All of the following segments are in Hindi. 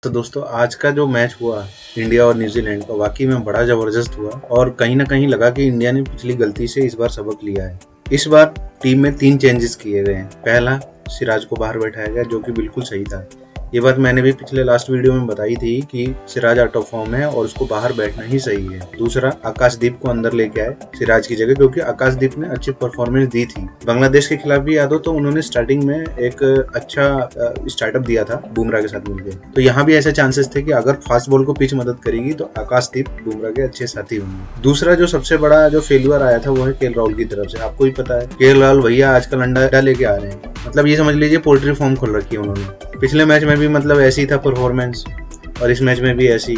तो दोस्तों आज का जो मैच हुआ इंडिया और न्यूजीलैंड का वाकई में बड़ा जबरदस्त हुआ और कहीं ना कहीं लगा कि इंडिया ने पिछली गलती से इस बार सबक लिया है। इस बार टीम में 3 चेंजेस किए गए हैं। पहला, सिराज को बाहर बैठाया गया जो कि बिल्कुल सही था। ये बात मैंने भी पिछले लास्ट वीडियो में बताई थी कि सिराज आउट ऑफ फॉर्म है और उसको बाहर बैठना ही सही है। दूसरा, आकाशदीप को अंदर लेके आए सिराज की जगह, क्योंकि आकाशदीप ने अच्छी परफॉर्मेंस दी थी। बांग्लादेश के खिलाफ भी याद हो तो उन्होंने स्टार्टिंग में एक अच्छा स्टार्टअप दिया था बुमराह के साथ मिलकर। तो यहाँ भी ऐसे चांसेस थे कि अगर फास्ट बॉल को पिच मदद करेगी तो आकाशदीप बुमराह के अच्छे साथी होंगे। दूसरा जो सबसे बड़ा जो फेलियर आया था वो है केएल राहुल की तरफ से। आपको ही पता है केएल राहुल भैया आजकल अंडा लेके आ रहे हैं, मतलब ये समझ लीजिए पोल्ट्री फार्म खोल रखी है उन्होंने। पिछले मैच में भी मतलब ऐसी था परफॉर्मेंस और इस मैच में भी ऐसी।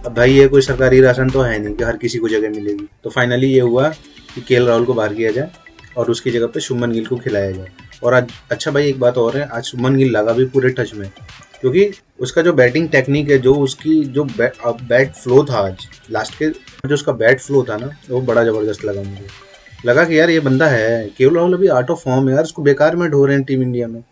अब भाई ये कोई सरकारी राशन तो है नहीं कि हर किसी को जगह मिलेगी। तो फाइनली ये हुआ कि केएल राहुल को बाहर किया जाए और उसकी जगह पे शुभमन गिल को खिलाया जाए। और आज अच्छा भाई एक बात और है, आज शुभमन गिल लगा भी पूरे टच में, क्योंकि उसका जो बैटिंग टेक्निक है, जो उसकी जो बैट फ्लो था आज लास्ट के, जो उसका बैट फ्लो था ना वो बड़ा जबरदस्त लगा मुझे। लगा कि यार ये बंदा है। केएल राहुल अभी आउट ऑफ फॉर्म है यार, उसको बेकार में ढो रहे हैं टीम इंडिया में।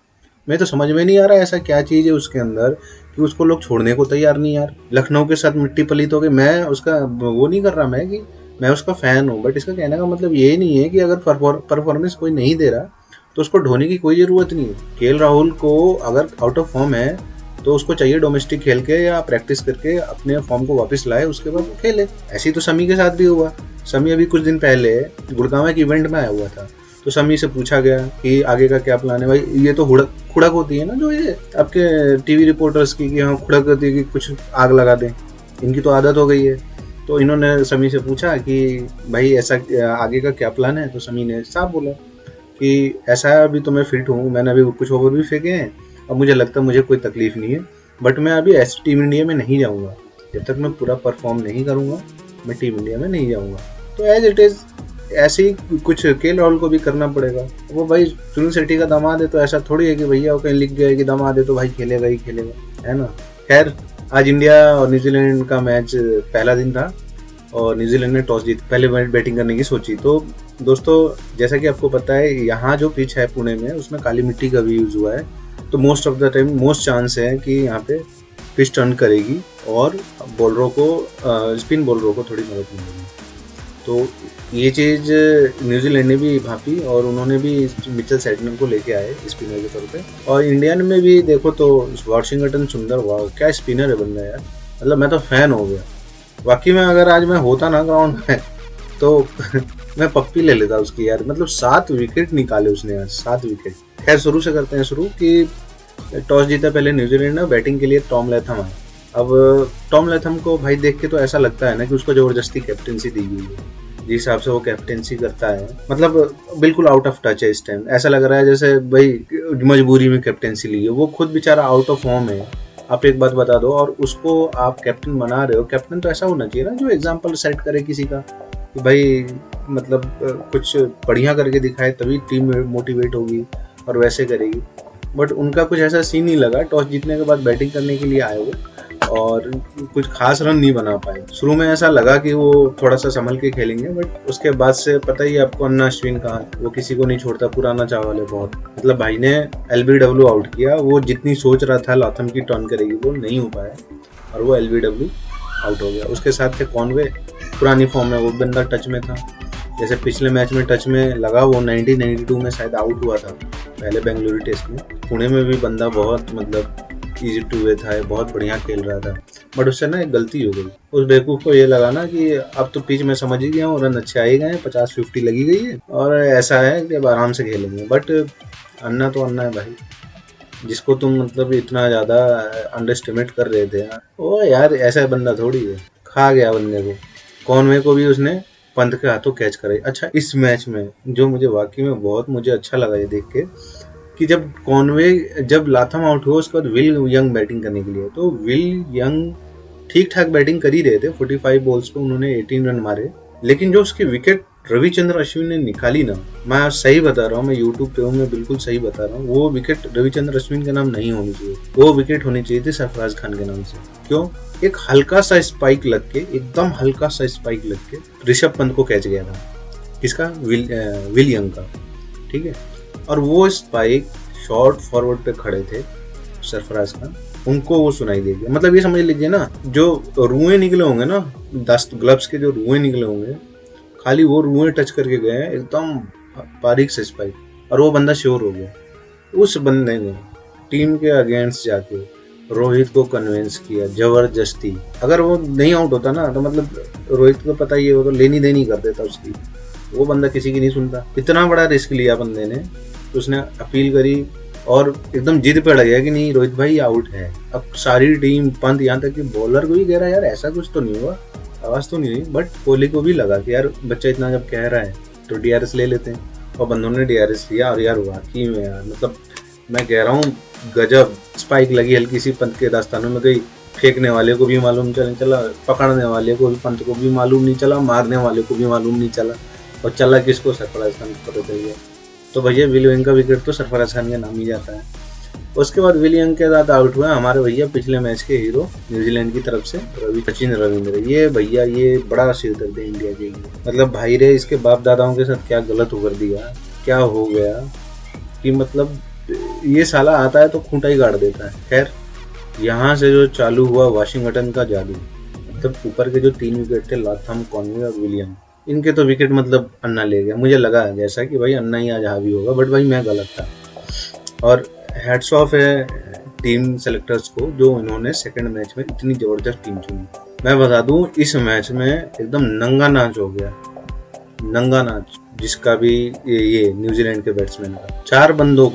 मैं तो समझ में नहीं आ रहा ऐसा क्या चीज़ है उसके अंदर कि उसको लोग छोड़ने को तैयार नहीं यार। लखनऊ के साथ मिट्टी पलीत हो गई। मैं उसका वो नहीं कर रहा मैं कि मैं उसका फैन हूँ, बट इसका कहने का मतलब ये नहीं है कि अगर परफॉर्मेंस कोई नहीं दे रहा तो उसको ढोने की कोई ज़रूरत नहीं है। केएल राहुल को अगर आउट ऑफ फॉर्म है तो उसको चाहिए डोमेस्टिक खेल के या प्रैक्टिस करके अपने फॉर्म को वापस लाए, उसके बाद वो खेले। ऐसी तो समी के साथ भी हुआ। समी अभी कुछ दिन पहले गुड़गांव के इवेंट में आया हुआ था, तो समी से पूछा गया कि आगे का क्या प्लान है। भाई ये तो खुड़क होती है ना जो ये आपके टीवी रिपोर्टर्स की, कि हाँ खुड़क होती है कि कुछ आग लगा दें, इनकी तो आदत हो गई है। तो इन्होंने समी से पूछा कि भाई ऐसा आगे का क्या प्लान है, तो समी ने साफ बोला कि ऐसा है अभी तो मैं फिट हूँ, मैंने अभी कुछ ओवर भी फेंके हैं, अब मुझे लगता है मुझे कोई तकलीफ नहीं है, बट मैं अभी ऐसी टीम इंडिया में नहीं जाऊँगा। जब तक मैं पूरा परफॉर्म नहीं करूँगा मैं टीम इंडिया में नहीं जाऊँगा। तो एज इट इज़ ऐसे ही कुछ केएल राहुल को भी करना पड़ेगा। वो भाई सुनील शेट्टी का दामाद है तो ऐसा थोड़ी है कि भैया वो कहीं लिख गया है कि दामाद है तो भाई खेलेगा ही खेलेगा, है ना। खैर, आज इंडिया और न्यूजीलैंड का मैच पहला दिन था और न्यूजीलैंड ने टॉस जीत पहले बैटिंग करने की सोची। तो दोस्तों जैसा कि आपको पता है यहाँ जो पिच है पुणे में उसमें काली मिट्टी का भी यूज़ हुआ है, तो most of the time most chance है कि यहाँ पे पिच टर्न करेगी और बॉलरों को स्पिन बॉलरों को थोड़ी मदद मिलेगी। तो ये चीज़ न्यूजीलैंड ने भी भापी और उन्होंने भी मिचेल सैटनर को लेके आए स्पिनर के तौर पे। और इंडियन में भी देखो तो वॉशिंगटन सुंदर, वाह क्या स्पिनर है बंदा यार, मतलब मैं तो फैन हो गया वाकई में। अगर आज मैं होता ना ग्राउंड में तो मैं पप्पी ले लेता उसकी यार, मतलब 7 विकेट निकाले उसने आज, 7 विकेट। खैर शुरू से करते हैं शुरू कि टॉस जीता पहले न्यूजीलैंड ने, बैटिंग के लिए टॉम लैथम आए। अब टॉम लैथम को भाई देख के तो ऐसा लगता है ना कि उसको जबरदस्ती कैप्टेंसी दी गई है। जिस हिसाब से वो कैप्टेंसी करता है मतलब बिल्कुल आउट ऑफ टच है इस टाइम। ऐसा लग रहा है जैसे भाई मजबूरी में कैप्टेंसी ली है। वो खुद बेचारा आउट ऑफ फॉर्म है। आप एक बात बता दो और उसको आप कैप्टन बना रहे हो। कैप्टन तो ऐसा होना चाहिए ना जो एग्जाम्पल सेट करे किसी का, कि भाई मतलब कुछ बढ़िया करके दिखाए तभी टीम मोटिवेट होगी और वैसे करेगी। बट उनका कुछ ऐसा सीन नहीं लगा। टॉस जीतने के बाद बैटिंग करने के लिए आए हुए और कुछ खास रन नहीं बना पाए। शुरू में ऐसा लगा कि वो थोड़ा सा संभल के खेलेंगे, बट उसके बाद से पता ही आपको अन्ना अश्विन का, वो किसी को नहीं छोड़ता, पुराना चावल है बहुत। मतलब भाई ने LBW आउट किया। वो जितनी सोच रहा था लाथम की टर्न करेगी वो नहीं हो पाया और वो LBW आउट हो गया। उसके साथ थे कॉनवे, पुरानी फॉर्म में वो बंदा टच में था। जैसे पिछले मैच में टच में लगा, वो 1992 में शायद आउट हुआ था पहले बेंगलुरु टेस्ट में। पुणे में भी बंदा बहुत मतलब ईजी टू वे था, बहुत बढ़िया खेल रहा था, बट उससे ना एक गलती हो गई। उस बेवकूफ़ को ये लगा ना कि अब तो पिच में समझ ही गया हूँ, रन अच्छे आ ही गए, 50-50 लगी गई है और ऐसा है कि अब आराम से खेलेंगे। बट अन्ना तो अन्ना है भाई, जिसको तुम मतलब इतना ज़्यादा अंडर एस्टिमेट कर रहे थे, वो यार ऐसा बंदा थोड़ी है। खा गया बंदे को। कॉनवे को भी उसने पंत के हाथों कैच कराई। अच्छा, इस मैच में जो मुझे वाकई में बहुत मुझे अच्छा लगा ये देख के कि जब लाथम आउट हुआ उसके बाद विल यंग बैटिंग करने के लिए, तो विल यंग ठीक ठाक बैटिंग कर ही रहे थे। 45 बॉल्स पे उन्होंने 18 रन मारे, लेकिन जो उसकी विकेट रविचंद्र अश्विन ने निकाली ना, मैं सही बता रहा हूँ, मैं यूट्यूब पे हूँ, मैं बिल्कुल सही बता रहा हूँ, वो विकेट रविचंद्र अश्विन के नाम नहीं होनी चाहिए, वो विकेट होनी चाहिए थी सरफराज खान के नाम से। क्यों? एक हल्का सा स्पाइक लग के, एकदम हल्का सा स्पाइक लग के ऋषभ पंत को कैच गया था। किसका? विल यंग का, ठीक है। और वो स्पाइक शॉर्ट फॉरवर्ड पे खड़े थे सरफराज खान, उनको वो सुनाई देगी। मतलब ये समझ लीजिए ना, जो रुएं निकले होंगे ना, 10 ग्लव्स के जो रुएं निकले होंगे, खाली वो रुएं टच करके गए हैं एकदम बारीक से स्पाइक, और वो बंदा श्योर हो गया। उस बंदे ने टीम के अगेंस्ट जाके रोहित को कन्विंस किया जबरदस्ती। अगर वो नहीं आउट होता ना, तो मतलब रोहित को पता ही है, वो तो लेनी देनी कर देता उसकी। वो बंदा किसी की नहीं सुनता। इतना बड़ा रिस्क लिया बंदे ने, तो उसने अपील करी और एकदम जिद पे अड़ गया कि नहीं रोहित भाई आउट है। अब सारी टीम, पंत, यहाँ तक कि बॉलर को भी कह रहा है यार ऐसा कुछ तो नहीं हुआ, आवाज तो नहीं हुई। बट कोहली को भी लगा कि यार बच्चा इतना जब कह रहा है तो डीआरएस ले लेते हैं, और बंदों ने डीआरएस लिया। और यार वाकई में यार, मतलब मैं कह रहा हूँ गजब स्पाइक लगी। हल्की सी पंत के दास्तानों में गई, फेंकने वाले को भी मालूम चला, पकड़ने वाले को भी, पंत को भी मालूम नहीं चला, मारने वाले को भी मालूम नहीं चला, और चला किसको, सरफराज खान को पता चल गया। तो भैया विलियम का विकेट तो सरफराज खान के नाम ही जाता है। उसके बाद विलियम के साथ आउट हुए हमारे भैया पिछले मैच के हीरो न्यूजीलैंड की तरफ से सचिन रविंद्र। ये भैया ये बड़ा सिर दर्द है इंडिया के लिए। मतलब भाई रे, इसके बाप दादाओं के साथ क्या गलत कर दिया, क्या हो गया कि मतलब ये साला आता है तो खूंटा ही गाड़ देता है। खैर, यहाँ से जो चालू हुआ वाशिंगटन का जादू, मतलब ऊपर के जो 3 विकेट थे, लाथम, कॉनवे और विलियम, इनके तो विकेट मतलब अन्ना ले गया। मुझे लगा जैसा कि भाई अन्ना ही आज हावी होगा, बट भाई मैं गलत था। और हैट्स ऑफ है टीम सेलेक्टर्स को, जो इन्होंने सेकंड मैच में इतनी जबरदस्त टीम चुनी। मैं बता दूं, इस मैच में एकदम नंगा नाच हो गया, नंगा नाच, जिसका भी ये न्यूजीलैंड के बैट्समैन का। 4 बंदों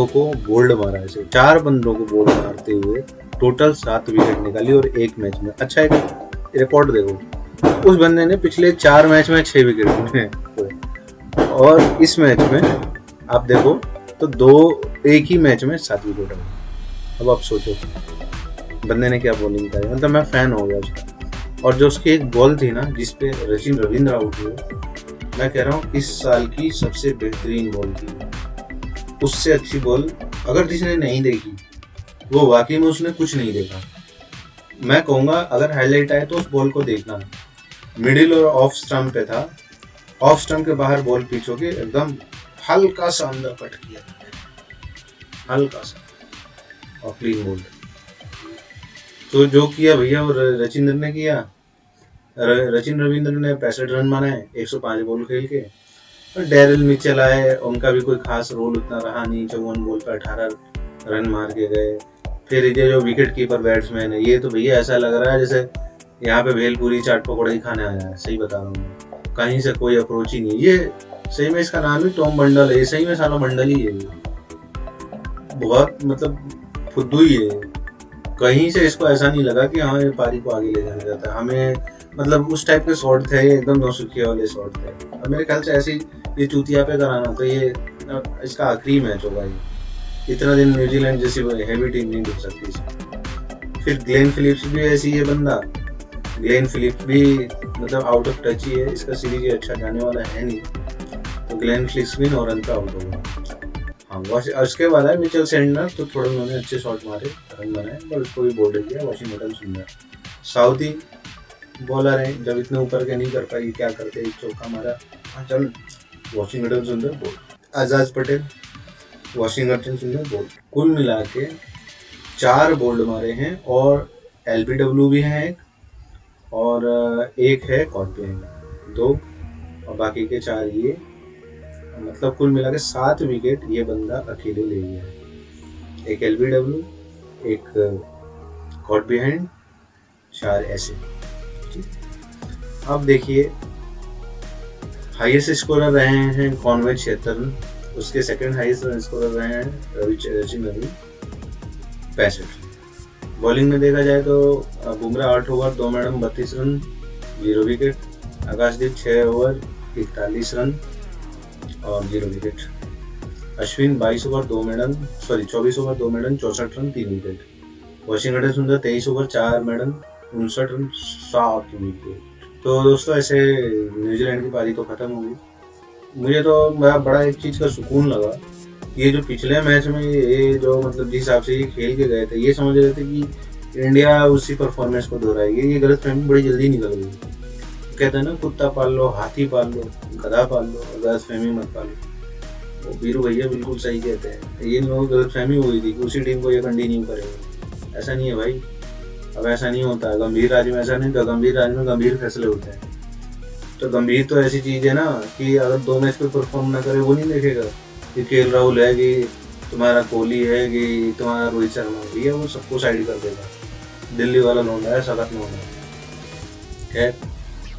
को बोल्ड मारा है, 4 बंदों को बोल्ड मारते हुए टोटल 7 विकेट निकाली, और एक मैच में। अच्छा, एक रिकॉर्ड देखो, उस बंदे ने पिछले 4 मैच में 6 विकेट लिए, और इस मैच में आप देखो तो एक ही मैच में 7 विकेट आए। अब आप सोचो बंदे ने क्या बॉलिंग करी, मतलब मैं फैन हो गया उसका। और जो उसकी एक बॉल थी ना, जिसपे सचिन रविंद्र आउट हुए, मैं कह रहा हूँ इस साल की सबसे बेहतरीन बॉल थी। उससे अच्छी बॉल अगर जिसने नहीं देखी, वो वाकई में उसने कुछ नहीं देखा। मैं कहूँगा अगर हाईलाइट आए तो उस बॉल को देखना। मिडिल और ऑफ स्टंप पे था, ऑफ स्टंप के बाहर बॉल पिच होके एकदम हल्का सा अंदर कट किया, हल्का सा, और क्लीन बोल्ड। तो जो किया भैया वो रचिंद्र ने किया। सचिन रविंद्र ने 65 रन बनाए 105 बॉल खेल के। और डेरिल मिचेल आए, उनका भी कोई खास रोल उतना रहा नहीं, 54 बॉल पर 18 रन मार के गए। फिर ये जो विकेट कीपर बैट्समैन है, ये तो भैया ऐसा लग रहा है जैसे यहाँ पे भेलपुरी चाट पकौड़ा ही खाने आया है। सही बता रहा हूँ, कहीं से कोई अप्रोच ही नहीं। ये सही में इसका नाम ही टॉम बंडल है, सही में साला बंडल ही है। बहुत मतलब फुद्दू ही है। कहीं से इसको ऐसा नहीं लगा कि हाँ ये पारी को आगे ले जाना चाहता है हमें। मतलब उस टाइप के शॉट थे, एकदम नौसिखिया वाले शॉट थे। और मेरे ख्याल से ऐसे ये चूतिया पे कराना तो ये इसका आखिरी मैच होगा। ये इतना दिन न्यूजीलैंड जैसी हैवी टीम नहीं ढुक सकती इसमें। फिर ग्लेन फिलिप्स भी ऐसी है बंदा। ग्लेन फिलिप्स भी मतलब आउट ऑफ टच ही है, इसका सीरीज अच्छा जाने वाला है नहीं। तो ग्लेन फिलिप्स भी 9 रन पे आउट होगा। हाँ, उसके बाद है मिचेल सेंडनर, तो थोड़े उन्होंने अच्छे शॉट मारे, रन बनाए, पर उसको भी बोल्ड किया। वाशिंगटन सुंदर साउथी बॉलर है, जब इतने ऊपर के नहीं कर पाई क्या करते, एक चौका मारा। हाँ चल, वाशिंगटन सुंदर बोल्ड। आजाद पटेल, वाशिंगटन सुंदर बोल्ड। कुल मिला के 4 बोल्ड मारे हैं, और एलबीडब्ल्यू भी है एक, और एक है कॉर्पियन 2, और बाकी के 4 ये। मतलब कुल मिला के 7 विकेट ये बंदा अकेले ले गया है। एक एलबीडब्ल्यू, एक कॉट बिहाइंड, 4 ऐसे। अब देखिए, हाईएस्ट स्कोरर रहे हैं कॉनवे 76 रन, उसके सेकंड हाईएस्ट रन स्कोरर रहे हैं रविचंद्रन 65। बॉलिंग में देखा जाए तो Bumrah 8 over 2 maiden 32 run 0 wicket. Akashdeep 6 over 41 run और 0 wicket. Ashwin 24 over 2 maiden 64 run 3 wicket. Washington Sundar 23 over 4 madam 59 run 7 wicket. तो दोस्तों ऐसे न्यूजीलैंड की पारी तो खत्म हो गई। मुझे तो बड़ा एक चीज़ का सुकून लगा, ये जो पिछले मैच में ये जो मतलब जिस हिसाब से ये खेल के गए थे, ये समझ रहे थे कि इंडिया उसी परफॉर्मेंस को दोहराएगी। ये गलतफहमी बड़ी जल्दी निकल गई। कहते हैं ना, कुत्ता पाल लो, हाथी पाल लो, गधा पाल लो, गलतफहमी मत पालो। वो बीरू भैया बिल्कुल सही कहते हैं। ये लोग गलतफहमी हुई थी कि उसी टीम को ये कंटिन्यू करेगा। ऐसा नहीं है भाई, अब ऐसा नहीं होता है। गंभीर राज्य में ऐसा नहीं, तो गंभीर राज्य में गंभीर फैसले होते हैं। तो गंभीर तो ऐसी चीज है ना कि अगर 2 मैच पे परफॉर्म ना करे वो नहीं देखेगा कि केएल राहुल है कि तुम्हारा कोहली है कि तुम्हारा रोहित शर्मा है, भैया वो सबको साइड कर देगा। दिल्ली वाला लौंडा है, सख्त लौंडा है। खैर,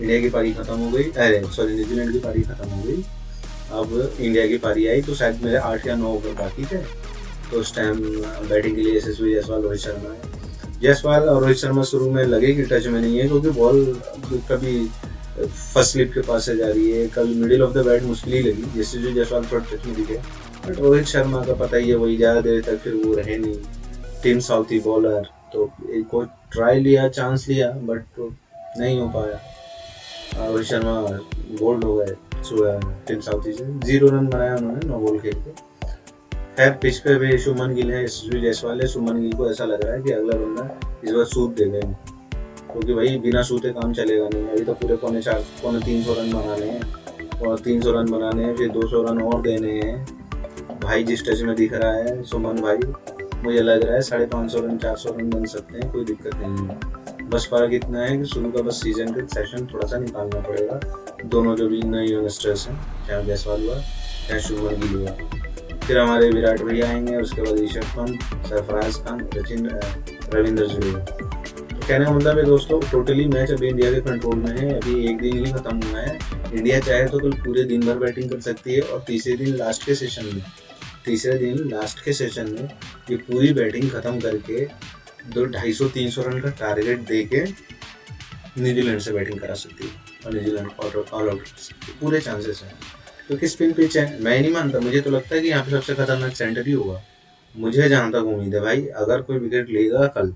इंडिया की पारी खत्म हो गई, अरे सॉरी न्यूजीलैंड की पारी खत्म हो गई। अब इंडिया की पारी आई तो शायद मेरे 8 या 9 ओवर बाकी थे। तो उस टाइम बैटिंग के लिए यशस्वी जायसवाल, रोहित शर्मा है। जायसवाल और रोहित शर्मा शुरू में लगे कि टच में नहीं है, क्योंकि बॉल कभी फर्स्ट स्लिप के पास से जा रही है, कभी मिडिल ऑफ द बैट मुश्किल ही लगी। यशस्वी जायसवाल थोड़ा टच में दिखे, बट रोहित शर्मा का पता ही है वही, ज़्यादा देर तक फिर वो रहे नहीं। टीम साउथी बॉलर, तो एक को ट्राई लिया, चांस लिया, बट तो नहीं हो पाया। रोहित शर्मा बोल्ड हो गए टीम साउथी से, 0 रन बनाया उन्होंने 9 बॉल खेल के। खैर, पिच पे भी शुभमन गिल है, यशस्वी जायसवाल है। शुभमन गिल को ऐसा लग रहा है कि अगला बंदा इस बार सूट देगा, क्योंकि भाई बिना सूते काम चलेगा नहीं। अभी तो पूरे पौने 300 रन बनाने हैं, और 300 रन बनाने हैं, फिर 200 रन और देने हैं। भाई जिस टच में दिख रहा है सुमन भाई, मुझे लग रहा है 550 रन 400 रन बन सकते हैं, कोई दिक्कत नहीं है। बस फर्क इतना है कि शुरू का बस सीजन का सेशन थोड़ा सा निकालना पड़ेगा। दोनों जो भी नए यंगस्टर्स हैं, चाहे जायसवाल हुआ चाहे शुभमन गिल हुआ। फिर हमारे विराट भैया आएंगे, उसके बाद ऋषभ पंत, सरफराज खान, सचिन, रविंद्र जडेजा। तो कहने का मतलब है दोस्तों, टोटली मैच अभी इंडिया के कंट्रोल में है। अभी एक दिन ही खत्म हुआ है। इंडिया चाहे तो कल पूरे दिन भर बैटिंग कर सकती है, और तीसरे दिन लास्ट के सेशन में ये पूरी बैटिंग खत्म करके 250-300 रन का टारगेट दे के न्यूजीलैंड से बैटिंग करा सकती है, और न्यूजीलैंड ऑल आउट कर सकती है। पूरे चांसेस हैं, क्योंकि स्पिन पिच है। मैं नहीं मानता, मुझे तो लगता है कि यहाँ पे सबसे खतरनाक सेंटर ही होगा। मुझे जहाँ तक उम्मीद है भाई, अगर कोई विकेट लेगा कल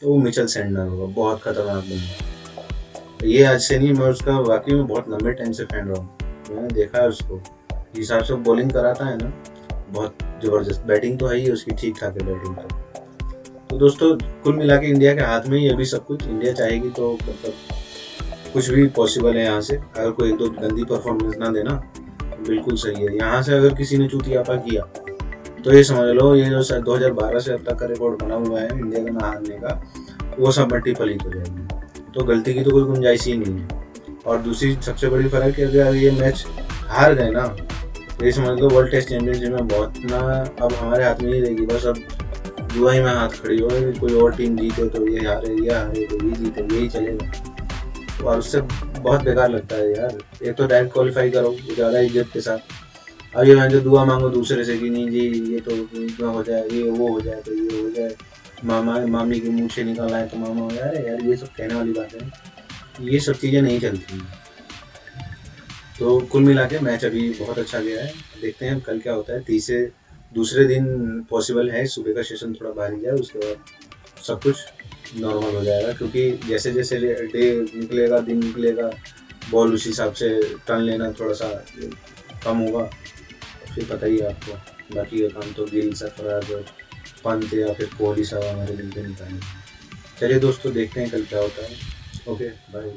तो वो मिचेल सैंटनर होगा, बहुत खतरनाक बंदा। ये आज से नहीं, मैं उसका वाकई में बहुत लंबे टाइम से फैन रहा हूँ। मैंने देखा है उसको, जिस हिसाब से बॉलिंग कराता है ना, बहुत ज़बरदस्त। बैटिंग तो है ही उसकी, ठीक ठाक है बैटिंग तो दोस्तों कुल मिला के इंडिया के हाथ में ही अभी सब कुछ। इंडिया चाहेगी तो मतलब कुछ भी पॉसिबल है यहाँ से। अगर कोई 1-2 गंदी परफॉर्मेंस ना देना, बिल्कुल सही है। यहाँ से अगर किसी ने चूतियापा किया तो ये समझ लो, ये जो 2012 से अब तक का रिकॉर्ड बना हुआ है इंडिया का ना हारने का, वो सब मट्टी पलीत हो जाएगी। तो गलती की तो कोई गुंजाइश ही नहीं है। और दूसरी सबसे बड़ी फर्क है कि अगर ये मैच हार गए ना, तो ये समझ लो वर्ल्ड टेस्ट चैंपियनशिप में बहुत ना अब हमारे हाथ में ही रहेगी। बस अब दुआ ही में हाथ खड़ी हो, कोई और टीम जीते तो ये हारे, तो ये जीते, यही चलेगा। और उससे बहुत बेकार लगता है यार। एक तो डायरेक्ट क्वालिफाई करो ज़्यादा इज्जत के साथ, अब ये मैं जो दुआ मांगो दूसरे से कि नहीं जी ये तो इतना हो जाए, ये वो हो जाए, तो ये हो जाए, मामा मामी के मुँह से निकल आए तो मामा हो जाए। यार ये सब कहने वाली बात है, ये सब चीज़ें नहीं चलती। तो कुल मिला के मैच अभी बहुत अच्छा गया है। देखते हैं कल क्या होता है। दूसरे दिन पॉसिबल है सुबह का सेशन थोड़ा भारी जाए, उसके बाद सब कुछ नॉर्मल हो जाएगा, क्योंकि जैसे जैसे डे निकलेगा, दिन निकलेगा, बॉल उसी हिसाब से टर्न लेना थोड़ा सा कम होगा। फिर पता ही है आपको, बाकी का काम तो गिल, सरफराज और पंत या फिर कोहली साहब हमारे दिल पे निकालेंगे। चलिए दोस्तों, देखते हैं कल क्या होता है। Okay bye.